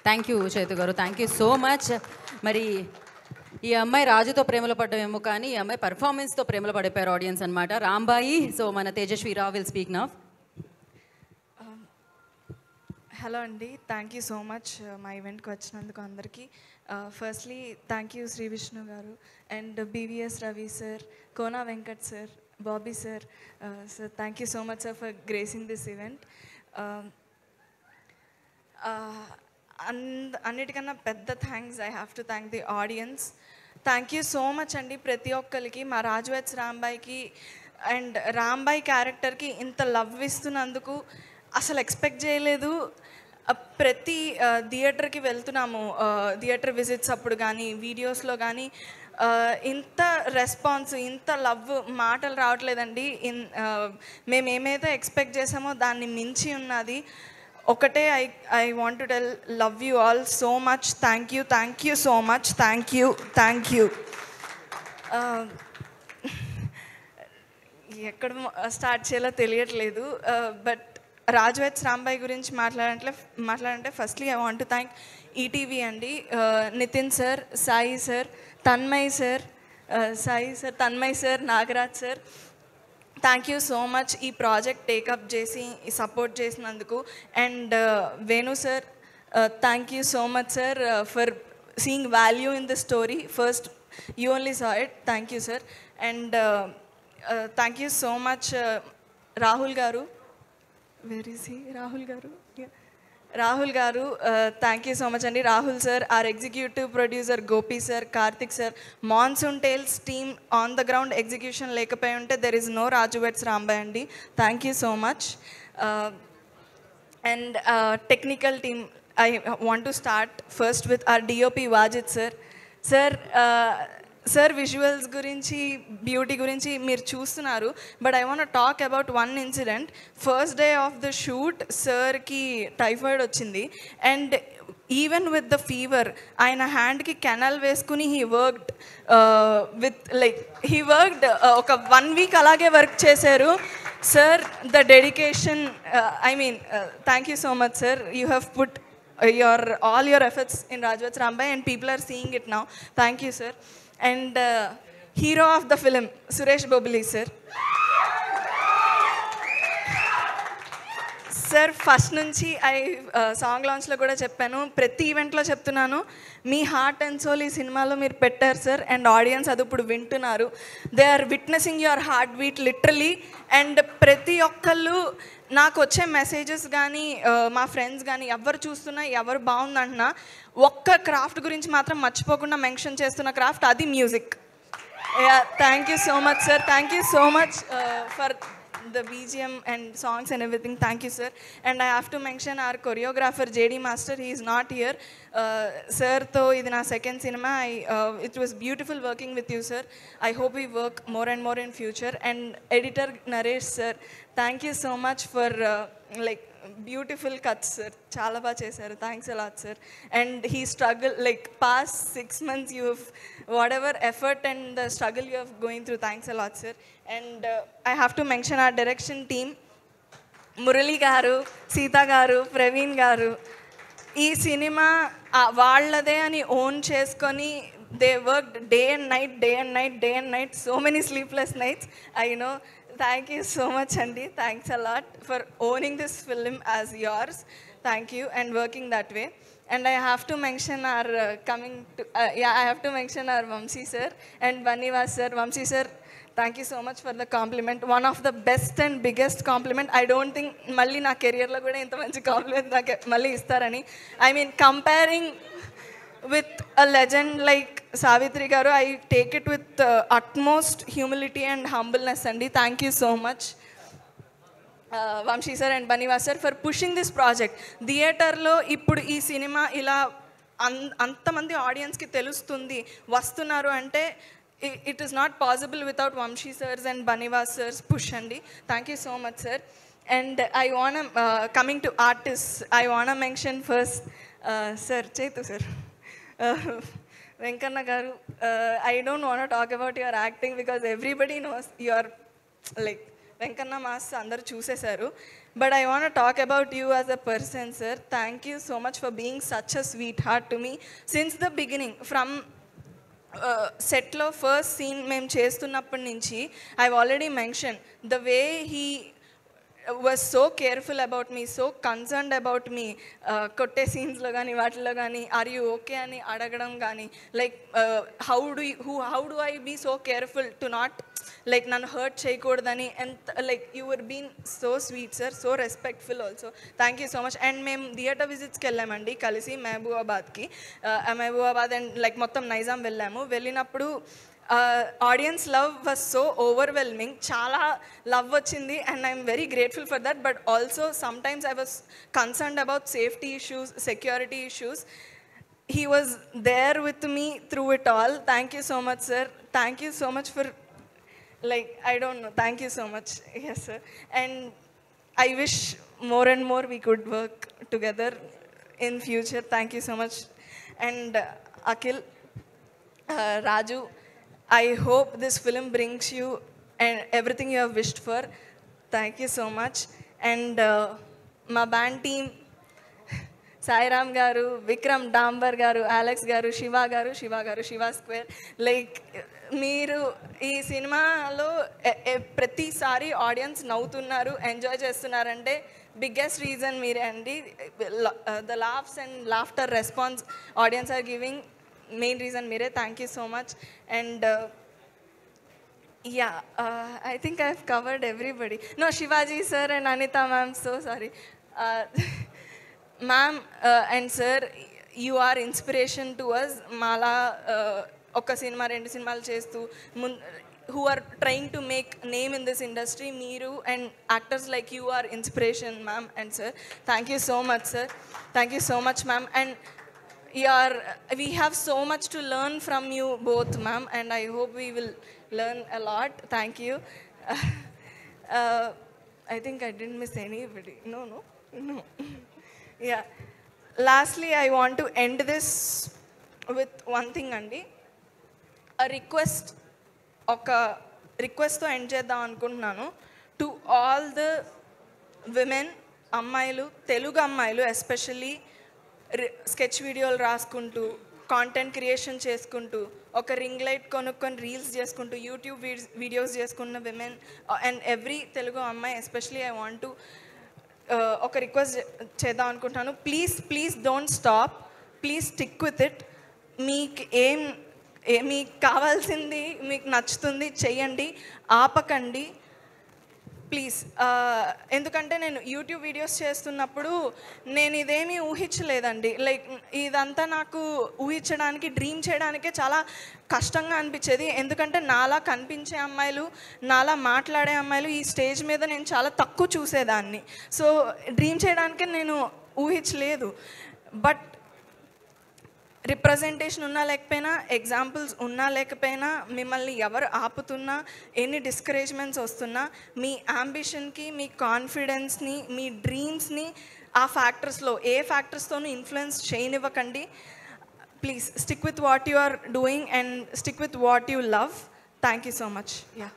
Thank you చేతు గారు, thank you so much. మరి ఈ అమ్మాయి రాజుతో ప్రేమలో పడ్డమేమో కానీ ఈ అమ్మాయి పర్ఫార్మెన్స్తో ప్రేమలో పడిపోయారు ఆడియన్స్ అనమాట. రాంబాయి, సో మన Tejaswi Rao will speak now. Hello అండి, థ్యాంక్ యూ సో మచ్ మా ఈవెంట్కి వచ్చినందుకు అందరికీ. Firstly thank you Shri Vishnu garu and BVS Ravi sir, Kona Venkat sir, Bobby sir. Sir thank you so much sir for gracing this event. అన్నిటికన్నా పెద్ద thanks I have to thank the audience. Thank you so much అండి ప్రతి ఒక్కరికి, మా రాజు వెడ్స్ రాంబాయికి అండ్ రాంబాయి క్యారెక్టర్కి ఇంత love ఇస్తున్నందుకు. అసలు ఎక్స్పెక్ట్ చేయలేదు. ప్రతి థియేటర్కి వెళ్తున్నాము, థియేటర్ విజిట్స్ అప్పుడు కానీ వీడియోస్లో కానీ ఇంత రెస్పాన్స్, ఇంత లవ్ మాటలు రావట్లేదండి. మేము ఏమైతే ఎక్స్పెక్ట్ చేసామో దాన్ని మించి ఉన్నది. ఒకటే I want to tell, love you all so much. Thank you so much. Thank you. ఎక్కడ స్టార్ట్ చేయాలో తెలియట్లేదు. బట్ రాజు వెడ్స్ రాంబాయి గురించి మాట్లాడంటే firstly I want to thank ETV అండి, Nitin sir, Sai sir, Tanmay sir, Nagaraj sir. Thank you so much ఈ project take up చేసి support చేసినందుకు. And Venu sir, thank you so much sir for seeing value in the story. First you only saw it. Thank you sir. And thank you so much Rahul garu. Where is he? Rahul గారు, thank you so much అండి. Rahul sir, our executive producer Gopi sir, Kartik sir, Monsoon Tales team on the ground execution లేకపోయి ఉంటే there is no Raju weds Rambai అండి. Thank you so much. And technical team, I want to start first with our DOP Wajid sir. Sir visuals గురించి, beauty గురించి మీరు చూస్తున్నారు. But I want talk about one incident. First day of the shoot సార్కి typhoid వచ్చింది. And even with the fever ఆయన హ్యాండ్కి canal వేసుకుని he worked ఒక 1 వీక్ అలాగే వర్క్ చేశారు. Sir the dedication, thank you so much sir. You have put all your efforts in Raju Veds Rambai and people are seeing it now. Thank you sir. And hero of the film Suresh Bobli sir. Sir first నుంచి song లాంచ్లో కూడా చెప్పాను, ప్రతి ఈవెంట్లో చెప్తున్నాను, మీ heart and soul ఈ సినిమాలో మీరు పెట్టారు సార్. అండ్ ఆడియన్స్ అది ఇప్పుడు వింటున్నారు. They are witnessing your heartbeat literally. And ప్రతి ఒక్కళ్ళు నాకు వచ్చే మెసేజెస్ కానీ మా ఫ్రెండ్స్ కానీ ఎవరు చూస్తున్నా ఎవరు బాగుందంటున్నా ఒక్క క్రాఫ్ట్ గురించి మాత్రం మర్చిపోకుండా మెన్షన్ చేస్తున్న క్రాఫ్ట్, అది music. Thank you so much sir. Thank you so much for the BGM and songs and everything. Thank you sir. And I have to mention our choreographer JD Master. He is not here. Sir tho idi na second cinema. It was beautiful working with you sir. I hope we work more and more in future. And editor Naresh sir, thank you so much for beautiful cuts sir. Chala ba chesaru. Thanks a lot sir. And he struggled past 6 months, you've whatever effort and the struggle you have going through. Thanks a lot sir. And I have to mention our direction team, Murali garu, Sita garu, Praveen garu. Ee cinema vaallade ani own cheskoni they worked day and night, so many sleepless nights. I know. Thank you so much andi. Thanks a lot for owning this film as yours. Thank you and working that way. And I have to mention our I have to mention our Vamsi sir and Banivas sir. Vamsi sir, thank you so much for the compliment. One of the best and biggest compliment. I don't think malli na career lo kuda inta manchi compliment naake malli istarani. I mean, comparing with a legend like Savitri garu, I take it with utmost humility and humbleness andi. Thank you so much Vamshi sir and Banivas sir for pushing this project. Theater lo ippudu ee cinema ila antamandi audience ki telustundi vastunnaru ante it is not possible without Vamshi sirs and Banivas sirs push andi. Thank you so much sir. And I want to coming to artists, I want to mention first sir Chetu sir, Venkanna garu. I don't want to talk about your acting because everybody knows you are Venkanna mass andaru చూసేశారు. But I want to talk about you as a person, sir. Thank you so much for being such a sweetheart to me since the beginning. From సెట్లో first scene మేము చేస్తున్నప్పటి నుంచి I've already mention the way he was so careful about me, so concerned about me, కొట్టే సీన్స్లో కానీ వాటిలో కానీ are you okay అని అడగడం కానీ like how do I be so careful to not like నన్ను హర్ట్ చేయకూడదని and like you were been so sweet sir, so respectful also. Thank you so much. And మేము థియేటర్ విజిట్స్కి వెళ్ళామండి కలిసి మహబూబాబాద్కి, Mahabubabad and like మొత్తం నైజాం వెళ్ళాము. వెళ్ళినప్పుడు audience love was so overwhelming, చాలా లవ్ వచ్చింది and I'm very grateful for that. But also sometimes I was concerned about safety issues, security issues. He was there with me through it all. Thank you so much sir. Thank you so much for like I don't know, thank you so much. Yes sir, and I wish more and more we could work together in future. Thank you so much. And Akhil, Raju, I hope this film brings you and everything you have wished for. Thank you so much. And my band team, Sairam గారు, విక్రమ్ డాంబర్ గారు, Alex గారు, శివ గారు, Shiva square, like మీరు ఈ సినిమాలో ప్రతిసారి audience నవ్వుతున్నారు, enjoy చేస్తున్నారంటే బిగ్గెస్ట్ రీజన్ మీరే అండి. The laughs and laughter response audience are giving, main reason మీరే. Thank you so much. And yeah, I think I've covered everybody. No, Shivaji sir and Anita ma'am, so sorry. Ma'am and sir, you are inspiration to us. Mala oka cinema rendu cinemalu chestu who are trying to make name in this industry, meeru and actors like you are inspiration, ma'am and sir. Thank you so much sir. Thank you so much ma'am. And we have so much to learn from you both ma'am, and I hope we will learn a lot. Thank you. I think I didn't miss anybody. No. Yeah. Lastly, I want to end this with one thing andi. A request, oka request to end cheddam anukuntunnanu to all the women, అమ్మాయిలు, తెలుగు అమ్మాయిలు especially sketch వీడియోలు రాసుకుంటూ, content creation చేసుకుంటూ, ఒక ring light కొనుక్కొని reels చేసుకుంటూ, YouTube videos చేసుకున్న women and every Telugu అమ్మాయి ఎస్పెషలీ ఐ వాంట్ టు ఒక రిక్వెస్ట్ చేద్దాం అనుకుంటున్నాను. Please don't stop, please stick with it. మీకు కావాల్సింది, మీకు నచ్చుతుంది చెయ్యండి, ఆపకండి ప్లీజ్. ఎందుకంటే నేను యూట్యూబ్ వీడియోస్ చేస్తున్నప్పుడు నేను ఇదేమీ ఊహించలేదండి. లైక్ ఇదంతా నాకు ఊహించడానికి, డ్రీమ్ చేయడానికే చాలా కష్టంగా అనిపించేది. ఎందుకంటే నాలా కనిపించే అమ్మాయిలు, నాలా మాట్లాడే అమ్మాయిలు ఈ స్టేజ్ మీద నేను చాలా తక్కువ చూసేదాన్ని. సో డ్రీమ్ చేయడానికే నేను ఊహించలేదు. బట్ రిప్రజెంటేషన్ ఉన్నా లేకపోయినా, ఎగ్జాంపుల్స్ ఉన్నా లేకపోయినా, మిమ్మల్ని ఎవరు ఆపుతున్నా, ఎన్ని డిస్కరేజ్మెంట్స్ వస్తున్నా, మీ అంబిషన్కి, మీ కాన్ఫిడెన్స్ని, మీ డ్రీమ్స్ని ఆ ఫ్యాక్టర్స్లో ఏ ఫ్యాక్టర్స్తోనూ ఇన్ఫ్లుయెన్స్ చేయనివ్వకండి. Please stick with what you are doing and stick with what you love. Thank you so much. Yeah,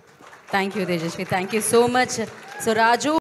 thank you Tejaswi, thank you so much. So Raju